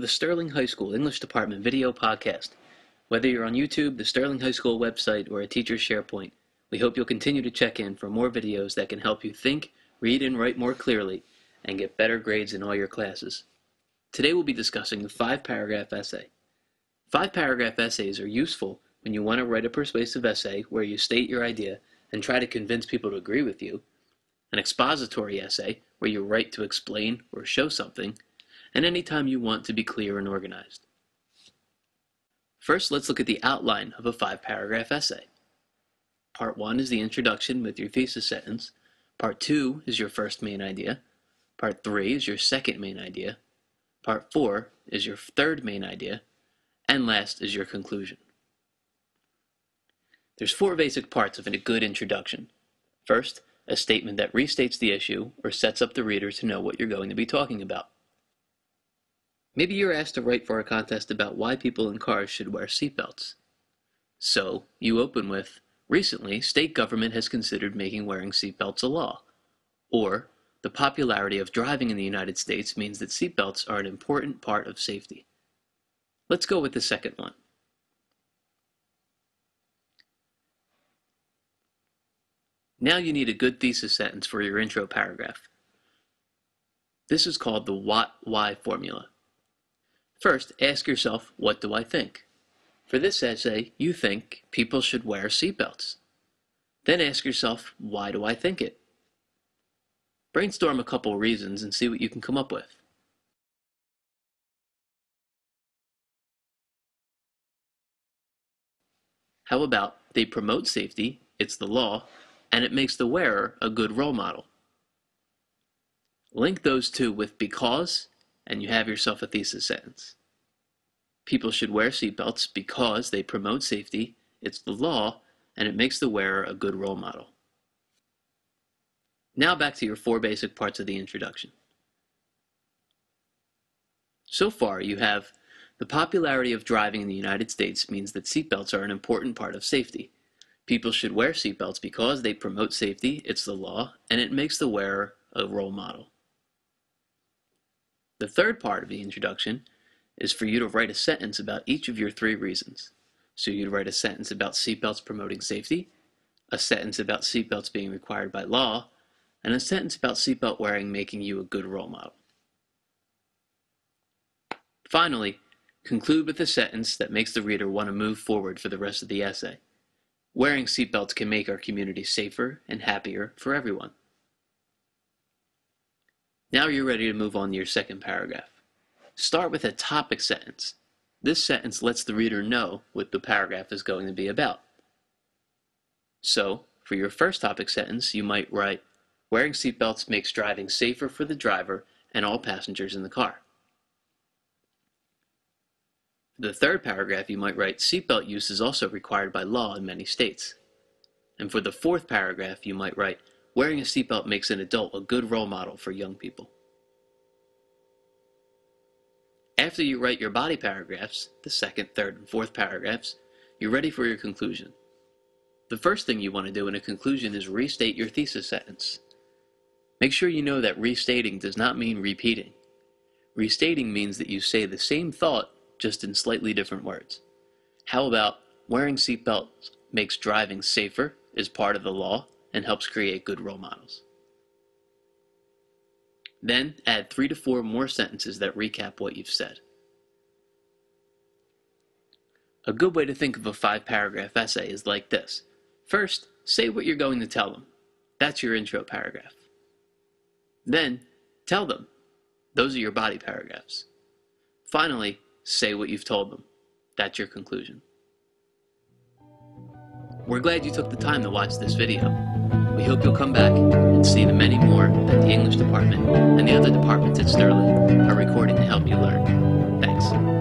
the Sterling High School English Department video podcast. Whether you're on YouTube, the Sterling High School website, or a teacher's SharePoint, we hope you'll continue to check in for more videos that can help you think, read, and write more clearly, and get better grades in all your classes. Today we'll be discussing the 5-paragraph essay. 5-paragraph essays are useful when you want to write a persuasive essay where you state your idea and try to convince people to agree with you, an expository essay where you write to explain or show something, and anytime you want to be clear and organized. First, let's look at the outline of a 5-paragraph essay. Part 1 is the introduction with your thesis sentence. Part 2 is your first main idea. Part 3 is your second main idea. Part 4 is your third main idea. And last is your conclusion. There's 4 basic parts of a good introduction. First, a statement that restates the issue or sets up the reader to know what you're going to be talking about. Maybe you're asked to write for a contest about why people in cars should wear seatbelts. So, you open with, recently, state government has considered making wearing seatbelts a law. Or, the popularity of driving in the United States means that seatbelts are an important part of safety. Let's go with the second one. Now you need a good thesis sentence for your intro paragraph. This is called the what-why formula. First, ask yourself, what do I think? For this essay, you think people should wear seatbelts. Then ask yourself, why do I think it? Brainstorm a couple reasons and see what you can come up with. How about, they promote safety, it's the law, and it makes the wearer a good role model. Link those two with because, and you have yourself a thesis sentence. People should wear seatbelts because they promote safety, it's the law, and it makes the wearer a good role model. Now back to your 4 basic parts of the introduction. So far you have, the popularity of driving in the United States means that seatbelts are an important part of safety. People should wear seatbelts because they promote safety, it's the law, and it makes the wearer a role model. The third part of the introduction is for you to write a sentence about each of your 3 reasons. So you'd write a sentence about seatbelts promoting safety, a sentence about seatbelts being required by law, and a sentence about seatbelt wearing making you a good role model. Finally, conclude with a sentence that makes the reader want to move forward for the rest of the essay. Wearing seatbelts can make our community safer and happier for everyone. Now you're ready to move on to your second paragraph. Start with a topic sentence. This sentence lets the reader know what the paragraph is going to be about. So, for your first topic sentence, you might write, wearing seatbelts makes driving safer for the driver and all passengers in the car. For the third paragraph, you might write, seatbelt use is also required by law in many states. And for the fourth paragraph, you might write, wearing a seatbelt makes an adult a good role model for young people. After you write your body paragraphs, the second, third, and fourth paragraphs, you're ready for your conclusion. The first thing you want to do in a conclusion is restate your thesis sentence. Make sure you know that restating does not mean repeating. Restating means that you say the same thought, just in slightly different words. How about, wearing seatbelts makes driving safer, is part of the law, and helps create good role models. Then, add 3 to 4 more sentences that recap what you've said. A good way to think of a 5-paragraph essay is like this. First, say what you're going to tell them. That's your intro paragraph. Then, tell them. Those are your body paragraphs. Finally, say what you've told them. That's your conclusion. We're glad you took the time to watch this video. We hope you'll come back and see the many more that the English department and the other departments at Sterling are recording to help you learn. Thanks.